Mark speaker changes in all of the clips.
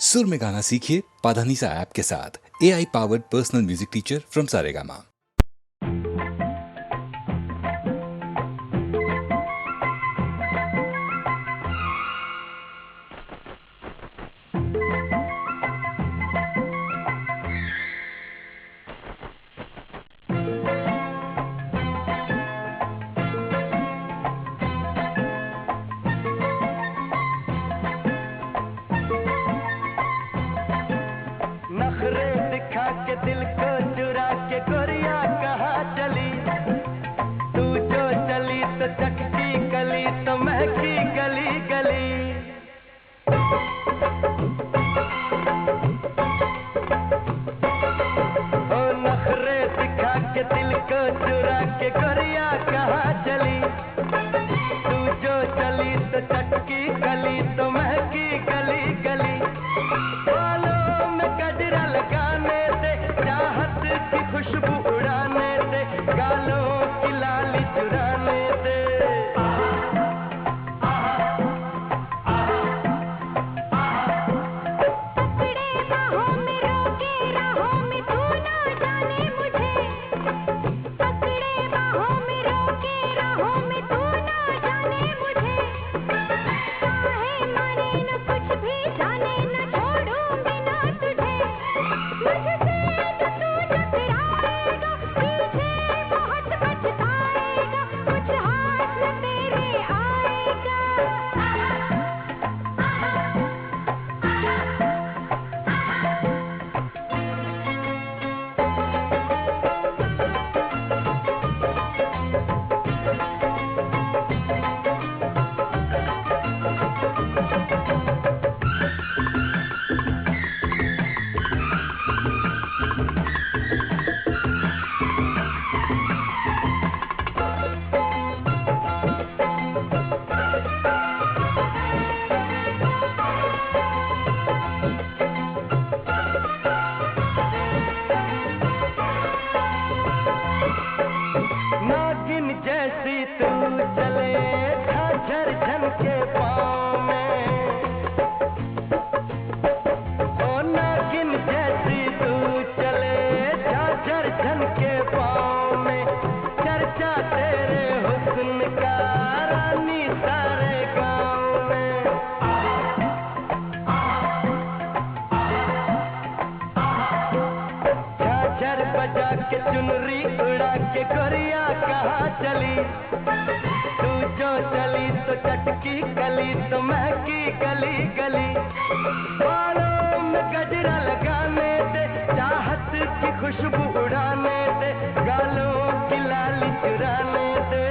Speaker 1: सुर में गाना सीखिए पाधानीसा ऐप के साथ। AI powered personal music teacher from Saregama.
Speaker 2: नखरे दिखा के दिल को चुरा के गोरिया कहाँ चली। तू जो चली तो चटकी गली तो महकी गली गली। ओ नखरे दिखा के दिल को चुरा के गोरिया कहाँ चली। तू जो चली तो चटकी गली तो महकी गली गली। बालों में गजरा लगाने दे, चाहत की खुशबू उड़ाने दे, गालों की लाली चुराने दे।
Speaker 3: पकड़े बाहों में रोके राहों में तू ना जाने मुझे। पकड़े बाहों में रोके राहों में तू ना जाने मुझे। चाहे माने न कुछ भी जाने न छोड़ूंगी ना तुझे। मुझसे जो तू टकराएगा पीछे बहुत पछताएगा। कुछ हाथ न तेरे आएगा।
Speaker 2: नागिन जैसी तू चले झाझर झनके पाँव में। ओ नागिन जैसी तू चले झाझर झनके पाँव में। चर्चा तेरे हुस्न का रानी सारे गाँव में। झाझर बजा के चुनरी उड़ा के गोरिया कहाँ चली। तू जो चली तो चटकी गली तो महकी गली गली। बालों में गजरा लगाने दे, चाहत की खुशबू उड़ाने दे, गालों की लाली चुराने दे।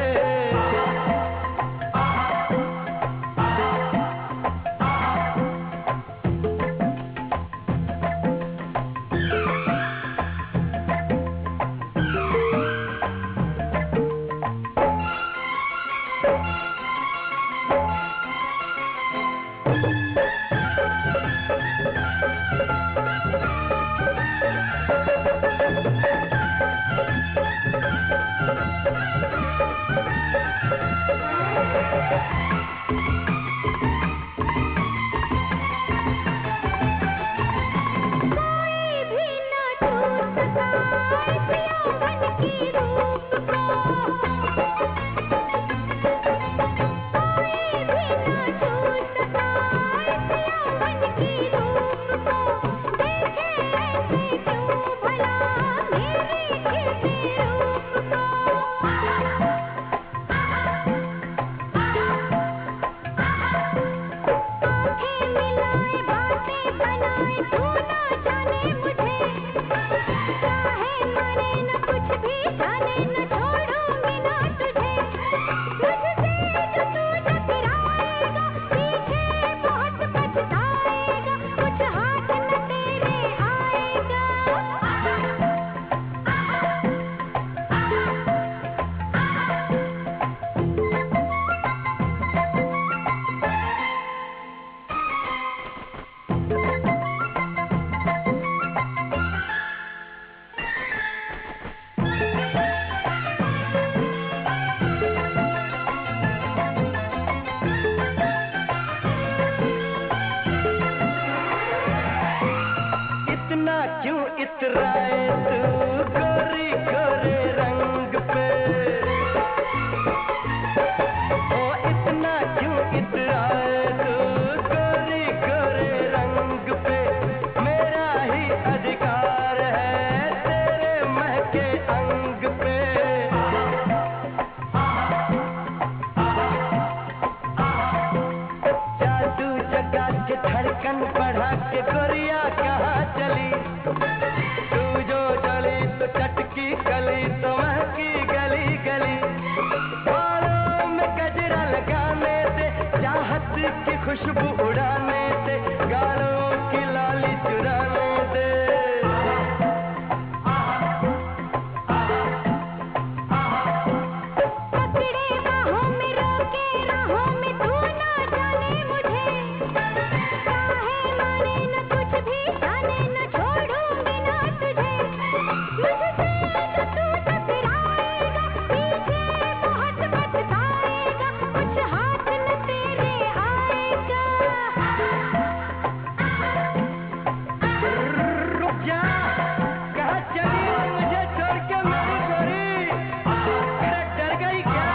Speaker 2: बढ़ा के गोरिया कहाँ चली तू जो चली तो चटकी गली तो महकी गली गली बालों में गजरा लगाने से चाहत की खुशबू उड़ाने से गालों की लाली चुराने से
Speaker 3: पकड़े बाहों में रोके राहों में तू ना जाने मुझे चाहे माने न कुछ भी जाने न छोड़ूंगी ना तुझे मुझसे जो तू टकराएगा पीछे बहुत पछताएगा कुछ हाथ न तेरे आएगा
Speaker 2: रुक जा कहाँ चली मुझे छोड़ के मेरी गोरी अरे डर गई क्या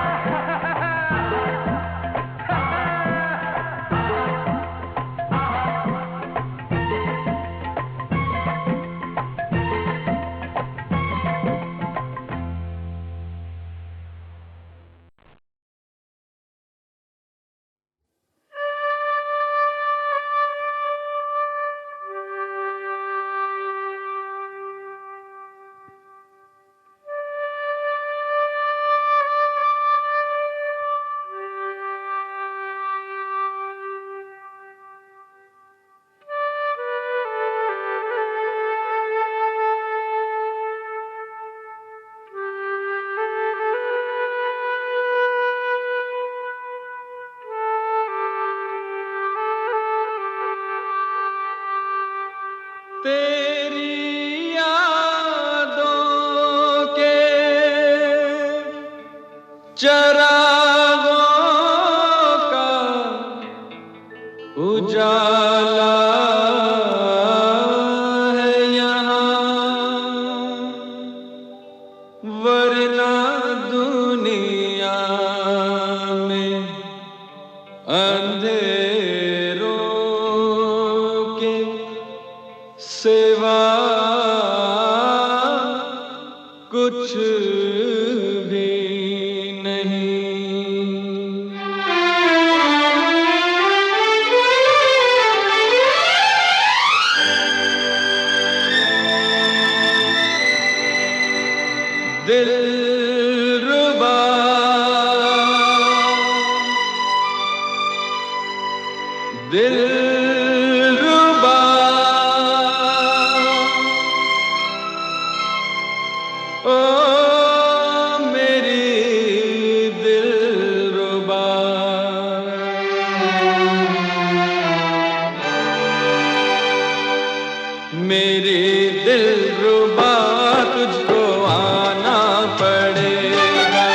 Speaker 4: तेरी यादों के चरागों का उजाला है यहाँ वरना दुनिया में अंधेरों के सेवा कुछ भी नहीं दिलरुबा दिलरुबा ओ मेरी दिलरुबा मेरी दिलरुबा तुझको आना पड़ेगा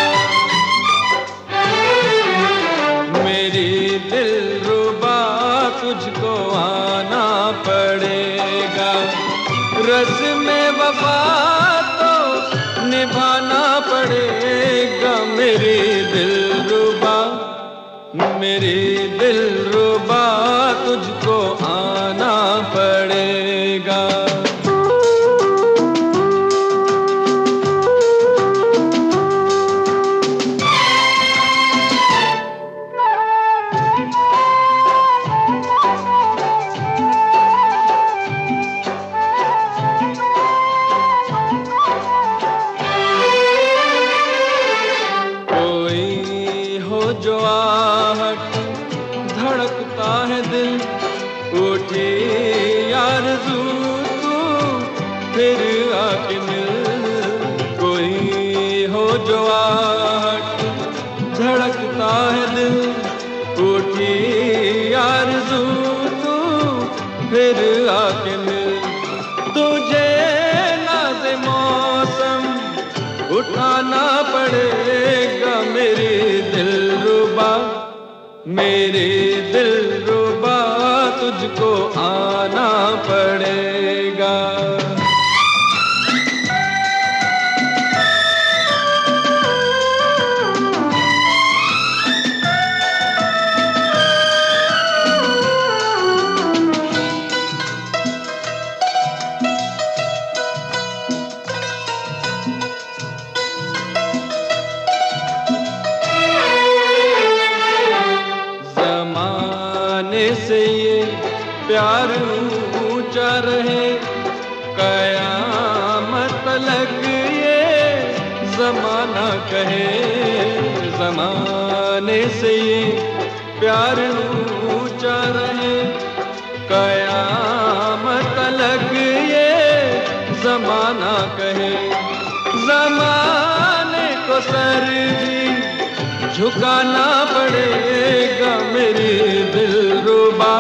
Speaker 4: मेरी दिलरुबा तुझको आना पड़ेगा रस्म वफा तो निभाना पड़ेगा मेरी दिलरुबा तुझको आना पड़ेगा जो आहट धड़कता है दिल उठी आरज़ू तू फिर आके मिल कोई हो जो आहट धड़कता है दिल उठी आरज़ू तू फिर आके मिल तुझे नाज़े मौसम उठाना पड़ेगा मेरी दिलरुबा तुझको आना पड़ेगा से ये प्यार ऊंचा रहे, कयामत तलक ये जमाना कहे, जमाने से ये प्यार ऊंचा रहे, कयामत तलक ये जमाना कहे। जमाने को सर भी झुकाना पड़ेगा मेरी दिलरुबा।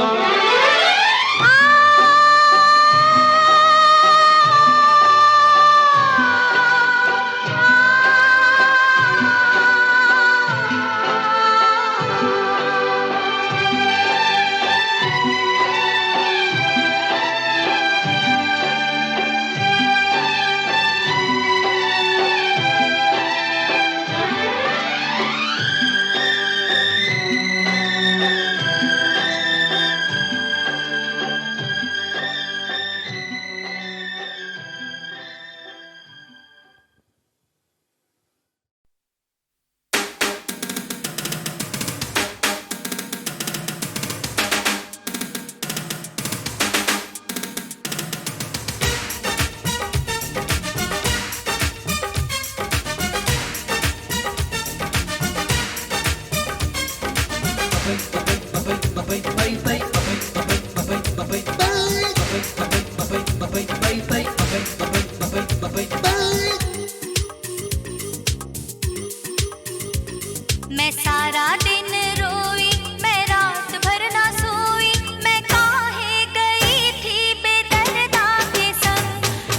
Speaker 3: मैं सारा दिन रोई, मैं रात भर ना सोई, मैं काहे गई थी बेदर्दा के संग।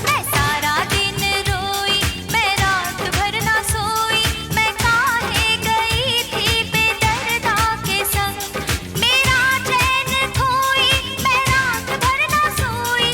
Speaker 3: मैं सारा दिन रोई, मैं रात भर ना सोई, मैं काहे गई थी बेदर्दा के संग। मेरा चैन खोई, मैं रात भर ना सोई,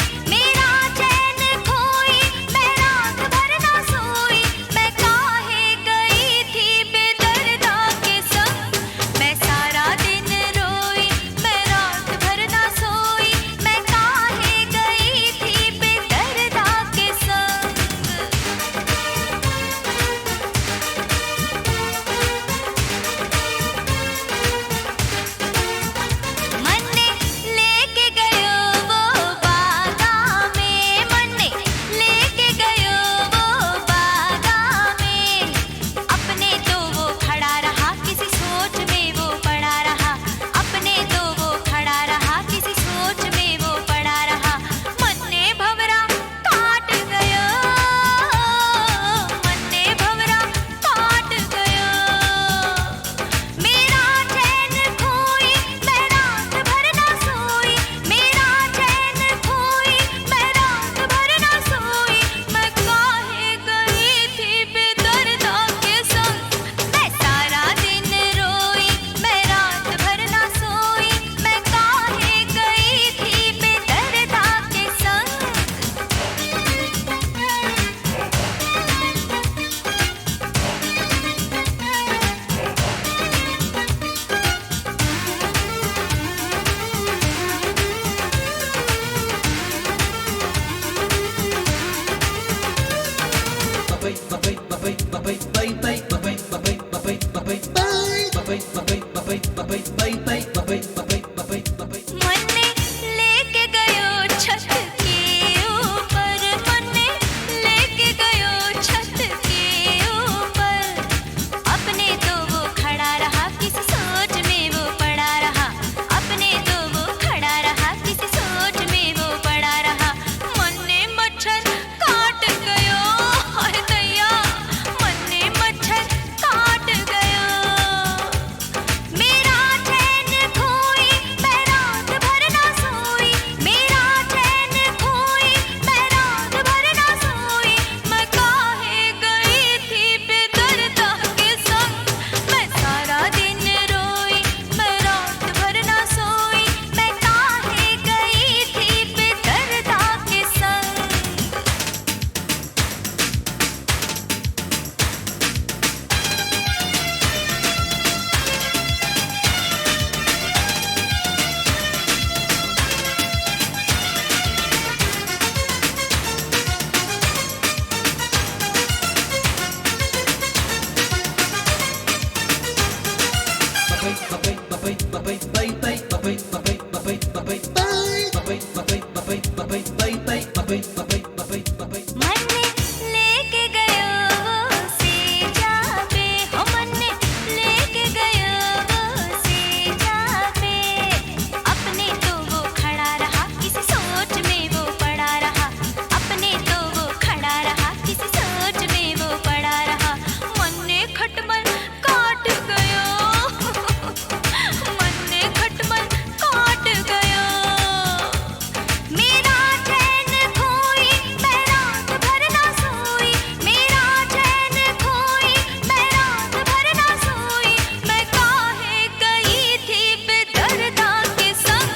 Speaker 3: मन लेके गयो सेजा पे, हो मन लेके गयो सेजा पे। अपने तो वो खड़ा रहा, किसी सोच में वो पड़ा रहा। अपने तो वो खड़ा रहा, किसी सोच में वो पड़ा रहा। मन ने खटमल काट गयो, मन ने खटमल काट गयो। मेरा चैन खोई मैं रात भर ना सोई, मेरा चैन खोई मैं रात भर ना सोई। मैं काहे गई थी बेदर्दा के संग,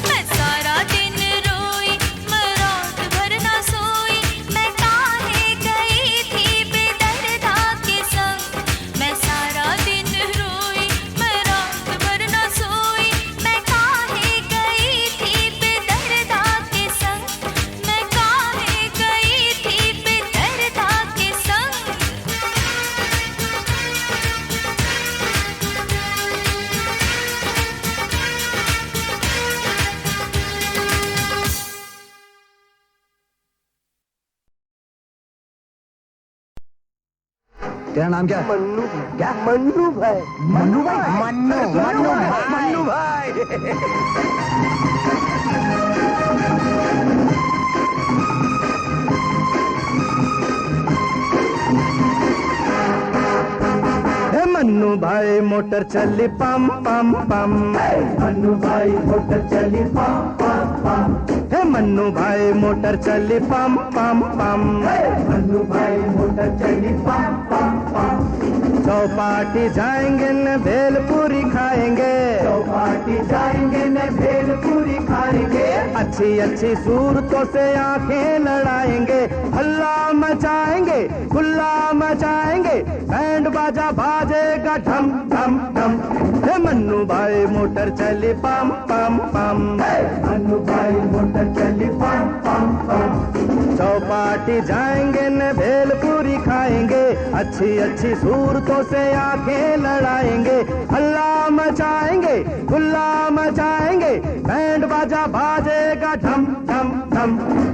Speaker 3: मैं सारा दिन रोई मैं रात भर ना सोई। मैं काहे गई थी बेदर्दा के संग, मैं सारा दिन रोई मैं रात भर ना सोई। मैं काहे गई थी बेदर्दा के संग, मैं काहे गई थी बेदर्दा के संग।
Speaker 5: तेरा नाम क्या है? मन्नू। क्या? मन्नू भाई। मन्नू भाई। मन्नू भाई। हे मन्नू भाई मोटर चली पम पम पम। मन्नू भाई मोटर चली पम पम पम। हे मन्नू भाई मोटर चली पम पम पम। मन्नू भाई मोटर चली पम पम पम। चौपाटी जाएंगे न भेलपूरी खाएंगे, चौपाटी जाएंगे न भेलपूरी खाएंगे। अच्छी अच्छी सूरतों से आंखें लड़ाएंगे, हल्ला मचाएंगे खुल्ला मचाएंगे। बैंड बाजा बाजेगा ढम ढम ढम। हे मन्नू भाई मोटर चली पम पम पम। मन्नू भाई मोटर चली पम पम पम। चौपाटी जाएंगे न भेलपूरी खाएंगे, अच्छी अच्छी सूरतों से आंखें लड़ाएंगे, हल्ला मचाएंगे खुल्ला मचाएंगे। बैंड बाजा बाजेगा ढम ढम ढम।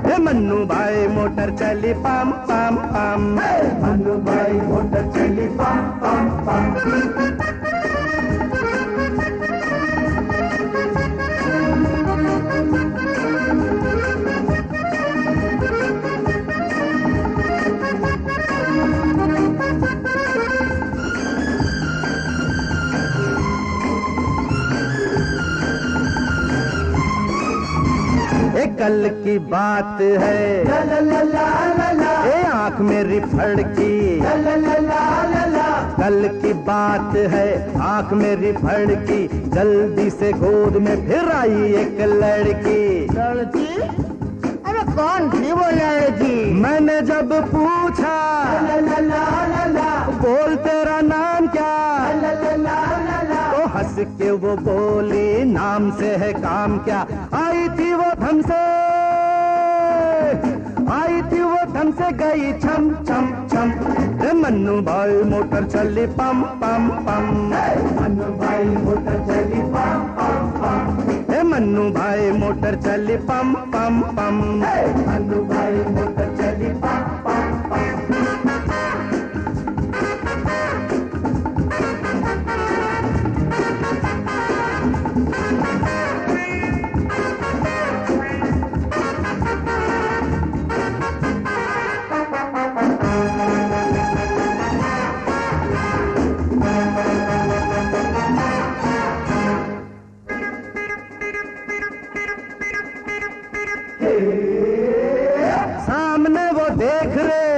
Speaker 5: हे मन्नू भाई मोटर चली पम पम पम। मन्नू भाई मोटर चली पम पम पम। कल की बात है ये आँख मेरी फड़की, कल की बात है आँख मेरी फड़की। जल्दी से गोद में फिर आई एक लड़की।
Speaker 6: लड़की? अरे कौन थी वो लड़की?
Speaker 5: मैंने जब पूछा बोल तेरा नाम क्या, तो हंस के वो बोली नाम से है काम क्या। आई थी वो धम से, आई थी वो धम से गई छम छम छम। हे मन्नू भाई मोटर चली पम पम पम। मन्नू भाई मोटर चली पम पम पम। हे मन्नू भाई मोटर चली पम पम पम। मन्नू भाई मोटर चली पम पम पम। सामने वो देख रहे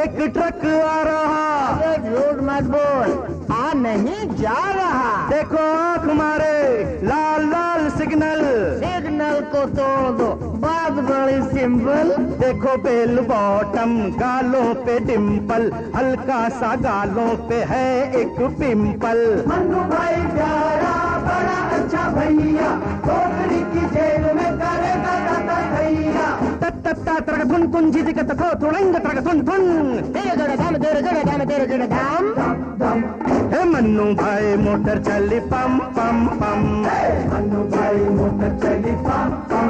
Speaker 5: एक ट्रक आ रहा।
Speaker 6: झूठ मत बोल, आ नहीं जा रहा।
Speaker 5: देखो आंख मारे लाल लाल सिग्नल,
Speaker 6: सिग्नल को तोड़ दो, बात बड़ी सिंपल।
Speaker 5: देखो बेल बॉटम गालों पे डिम्पल, हल्का सा गालों पे है एक पिंपल। मन्नू भाई प्यारा बड़ा अच्छा भैया, टोकरी की जेब में करेगा दादा भैया। तत्ता तरक धुन धुन जीत के तको तुड़ेंगे तरक धुन धुन।
Speaker 6: तेरे गड़े धाम तेरे गड़े धाम तेरे गड़े धाम।
Speaker 5: हे मन्नू भाई मोटर चली पम पम पम। मन्नू भाई मोटर चली पम पम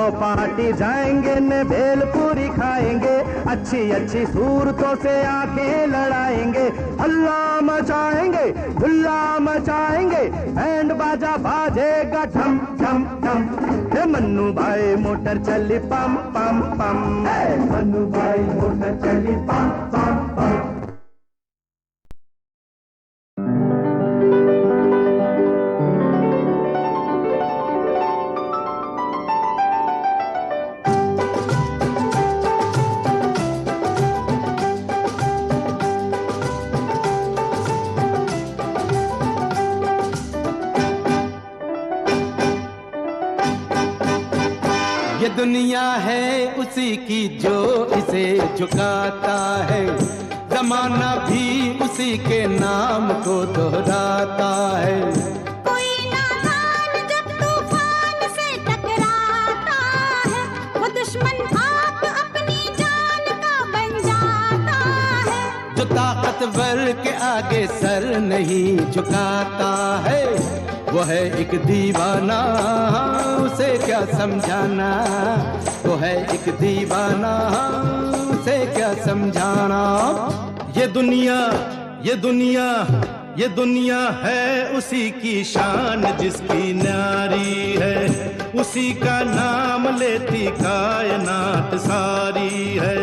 Speaker 5: चौपाटी जाएंगे न भेलपूरी खाएंगे, अच्छी अच्छी सूरतों से आंखें लड़ाएंगे, हल्ला मचाएंगे गुल्ला मचाएंगे, बैंड बाजा बाजेगा ठम ठम ठम। हे मन्नू भाई मोटर चली पम पम पम, मन्नू भाई मोटर चली पम पम पम।
Speaker 4: ये दुनिया है उसी की जो इसे झुकाता है, जमाना भी उसी के नाम को दोहराता है।
Speaker 3: कोई नादान जब तूफान से टकराता है, वो दुश्मन आप अपनी जान का बन जाता है।
Speaker 4: जो ताकतवर के आगे सर नहीं झुकाता है, वो है एक दीवाना, उसे क्या समझाना। वो है एक दीवाना, उसे क्या समझाना। ये दुनिया ये दुनिया ये दुनिया है उसी की शान जिसकी न्यारी है, उसी का नाम लेती कायनात सारी है।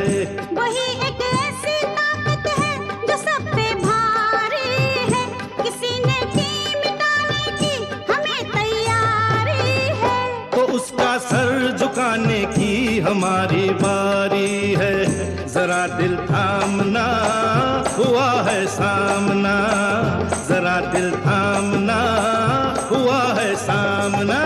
Speaker 3: वही एक ऐसी ताकत है जो सब पे भारी है, किसी ने की मिटाने की हमें तैयारी है।
Speaker 4: तो उसका सर झुकाने की हमारी बारी है, जरा दिल थामना हुआ है सामना, जरा दिल थामना हुआ है सामना।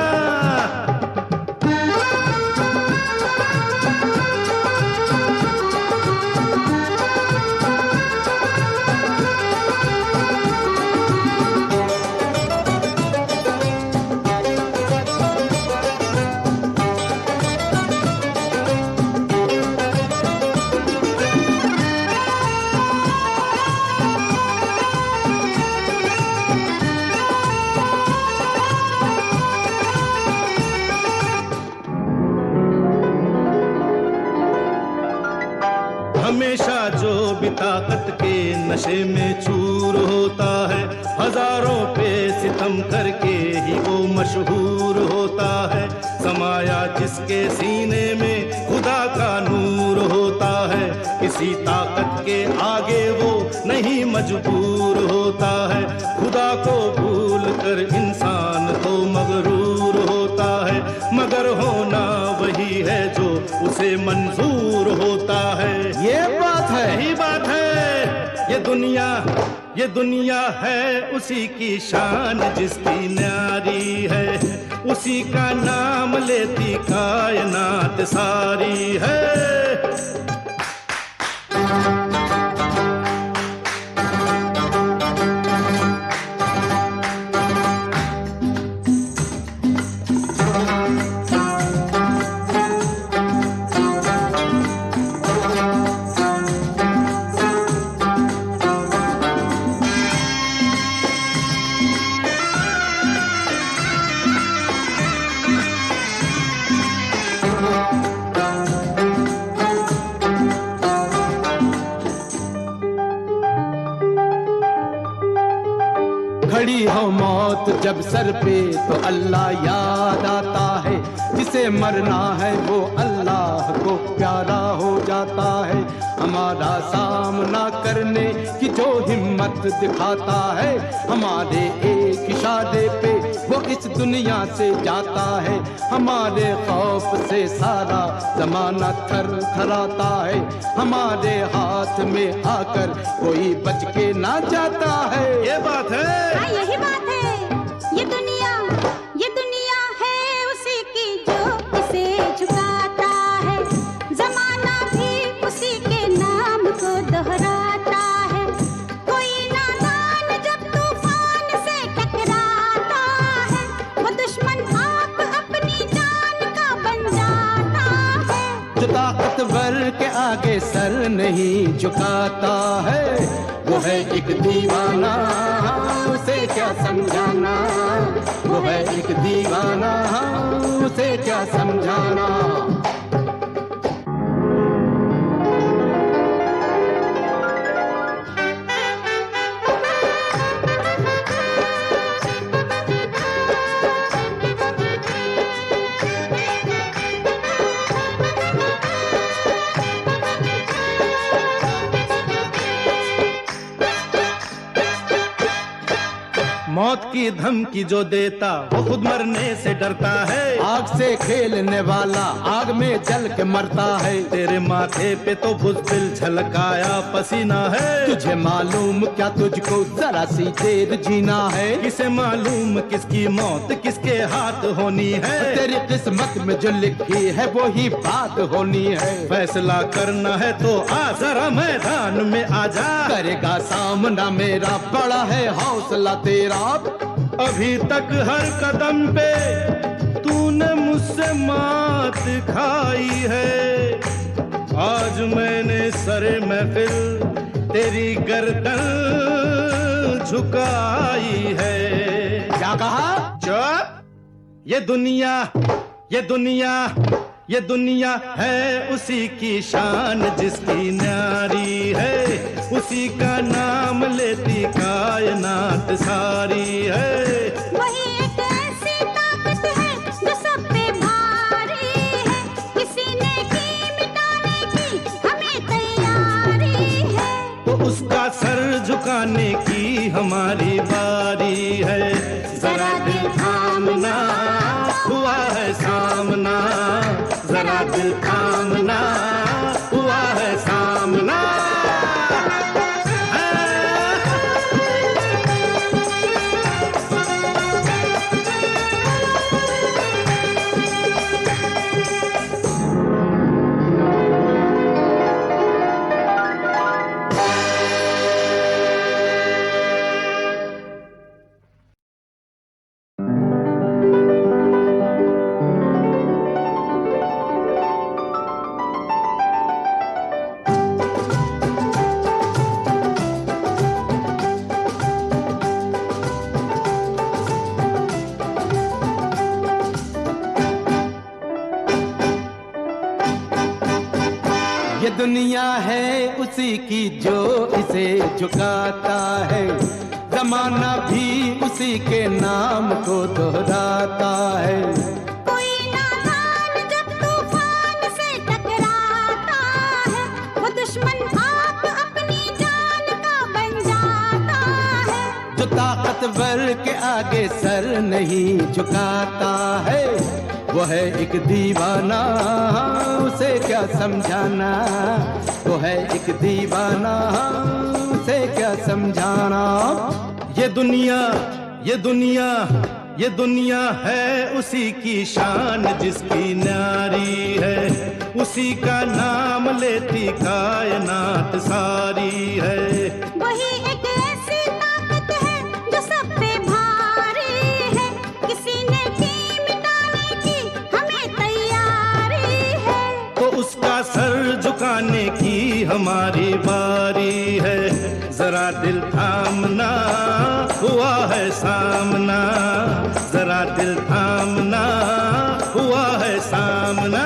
Speaker 4: हमेशा जो भी ताकत के नशे में चूर होता है, हजारों पे सितम करके ही वो मशहूर होता है। समाया जिसके सीने में खुदा का नूर होता है, किसी ताकत के आगे वो नहीं मजबूर होता है। खुदा को भूल कर इंसान तो मगरूर होता है, मगर होना वही है जो उसे मंजूर होता है। ये बात है, यही बात है। ये दुनिया है उसी की शान जिसकी न्यारी है, उसी का नाम लेती कायनात सारी है। खड़ी हो मौत जब सर पे तो अल्लाह याद आता है, जिसे मरना है वो अल्लाह को प्यारा हो जाता है। हमारा सामना करने की जो हिम्मत दिखाता है, हमारे एक इशारे पे वो इस दुनिया से जाता है। हमारे खौफ से सारा जमाना थर थराता है, हमारे हाथ में आकर कोई बच के ना जाता है। ये बात है,
Speaker 3: हाँ यही बात है। ये दुनिया है उसी की जो इसे झुकाता है, जमाना भी उसी के नाम को दोहराता है। कोई नादान जब तूफान से टकराता है, वो दुश्मन आप अपनी जान का बन जाता है।
Speaker 4: जो ताकतवर के आगे सर नहीं झुकाता है, वो है एक दीवाना, उसे क्या समझाना। वो है एक दीवाना, उसे क्या समझाना। मौत की धमकी जो देता वो खुद मरने से डरता है।
Speaker 7: आग से खेलने वाला आग में जल के मरता है।
Speaker 4: तेरे माथे पे तो बुज़दिल झलकाया पसीना है।
Speaker 7: तुझे मालूम क्या तुझको जरा सी देर जीना है।
Speaker 4: किसे मालूम किसकी मौत किसके हाथ होनी है।
Speaker 7: तेरी किस्मत में जो लिखी है वो ही बात होनी है।
Speaker 4: फैसला करना है तो आ जरा मैदान में आजा।
Speaker 7: करेगा सामना मेरा, बड़ा है हौसला तेरा।
Speaker 4: अभी तक हर कदम पे तूने मुझसे मात खाई है। आज मैंने सरे महफिल तेरी गर्दन झुकाई है।
Speaker 7: क्या कहा?
Speaker 4: चुप! ये दुनिया है उसी की शान जिसकी न्यारी है। उसी का नाम लेती कायनात सारी है।
Speaker 3: वही एक ऐसी ताकत है जो सब पे भारी है। किसी ने की मिटाने की हमें तैयारी है।
Speaker 4: तो उसका सर झुकाने की हमारी बारी है। जरा दिल थामना, हुआ है सामना। जरा दिल थामना, हुआ है सामना।
Speaker 7: ये दुनिया है उसी की जो इसे झुकाता है। जमाना भी उसी के नाम को दोहराता है।
Speaker 3: कोई नादान जब तूफान से टकराता है, वो दुश्मन आप अपनी जान का बन जाता है।
Speaker 7: जो ताकतवर के आगे सर नहीं झुकाता है वो है एक दीवाना, उसे क्या समझाना। वो है एक दीवाना, उसे क्या समझाना।
Speaker 4: ये दुनिया है उसी की शान जिसकी न्यारी है। उसी का नाम लेती कायनात सारी है।
Speaker 3: वही एक ऐसी ताकत है जो सब पे भारी है। किसी ने की मिटाने की हमें तैयारी है।
Speaker 4: तो उसका सर झुकाने की हमारी बारी है। जरा दिल थामना, हुआ है सामना। जरा दिल थामना, हुआ है सामना।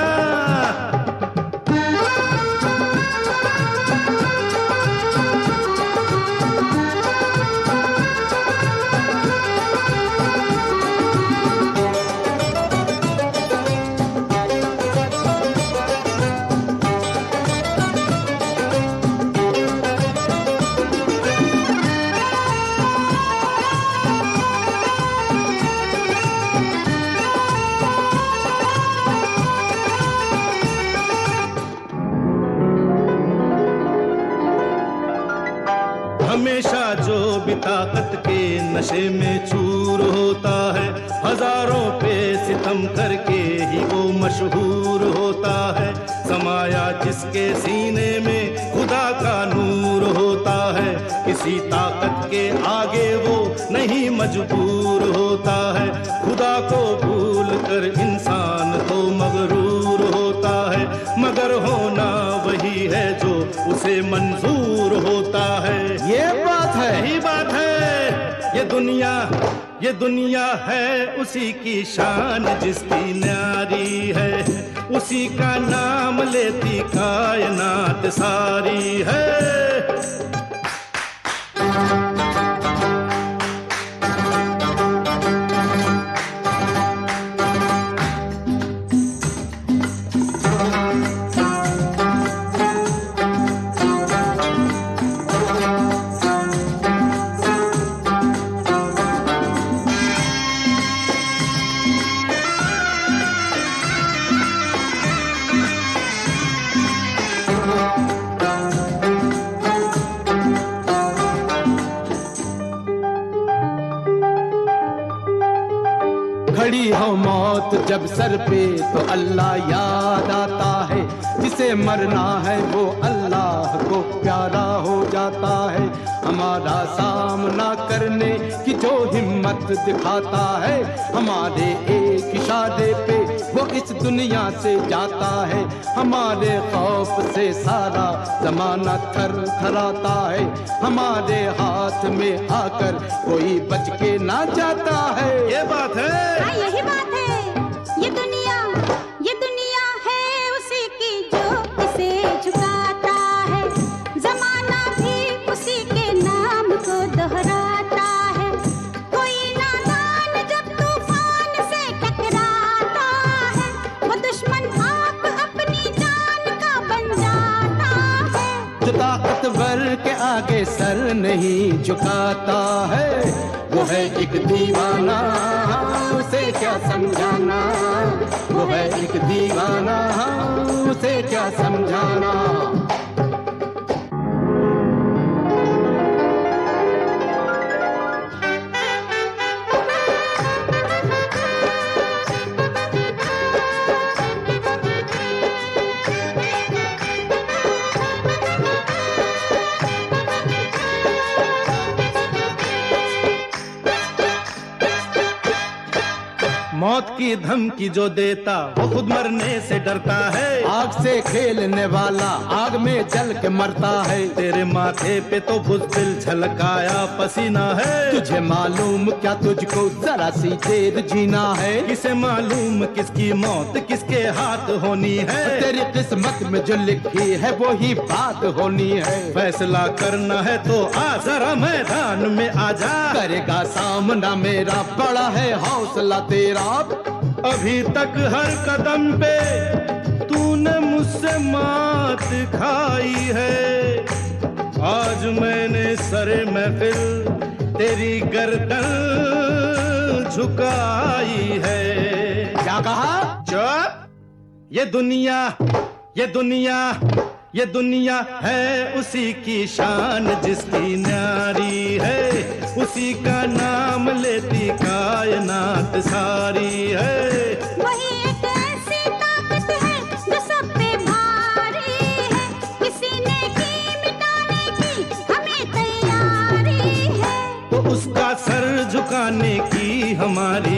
Speaker 4: हमेशा जो भी ताकत के नशे में चूर होता है, हजारों पे सितम करके ही वो मशहूर होता है। समाया जिसके सीने में खुदा का नूर होता है, किसी ताकत के आगे वो नहीं मजबूर होता है। खुदा को भूल कर इंसान तो मगरूर होता है, मगर होना वही है जो उसे मंजूर होता है।
Speaker 7: ये बात है,
Speaker 4: यही बात है। ये दुनिया है उसी की शान जिसकी न्यारी है। उसी का नाम लेती कायनात सारी है।
Speaker 7: जब सर पे तो अल्लाह याद आता है, जिसे मरना है वो अल्लाह को प्यारा हो जाता है। हमारा सामना करने की जो हिम्मत दिखाता है, हमारे एक इशारे पे वो इस दुनिया से जाता है। हमारे खौफ से सारा जमाना थर थराता है, हमारे हाथ में आकर कोई बच के ना जाता है।
Speaker 4: ये बात है,
Speaker 3: हाँ यही बात है। ये दुनिया है उसी की जो इसे झुकाता है, जमाना भी उसी के नाम को दोहराता है। कोई नादान जब तूफान से टकराता है, वो दुश्मन आप अपनी जान का बन जाता है।
Speaker 7: जो ताकतवर के आगे सर नहीं झुकाता है, वो है एक दीवाना, उसे क्या समझाना। वो है एक दीवाना, उसे क्या समझाना।
Speaker 4: मौत की धमकी जो देता वो खुद मरने से डरता है।
Speaker 7: आग से खेलने वाला आग में जल के मरता है।
Speaker 4: तेरे माथे पे तो बुज़दिल झलकाया पसीना है।
Speaker 7: तुझे मालूम क्या तुझको जरा सी देर जीना है।
Speaker 4: किसे मालूम किसकी मौत किसके हाथ होनी है।
Speaker 7: तेरी किस्मत में जो लिखी है वो ही बात होनी है।
Speaker 4: फैसला करना है तो आ जरा मैदान में आजा।
Speaker 7: करेगा सामना मेरा, बड़ा है हौसला तेरा।
Speaker 4: अभी तक हर कदम पे तूने मुझसे मात खाई है। आज मैंने सरे महफिल तेरी गर्दन झुकाई है।
Speaker 7: क्या कहा?
Speaker 4: चुप! ये दुनिया है उसी की शान जिसकी न्यारी है। उसी का नाम लेती कायनात सारी है।
Speaker 3: वही एक ऐसी ताकत है जो सब पे भारी है। किसी ने की मिटाने की हमें तैयारी है।
Speaker 4: तो उसका सर झुकाने की हमारी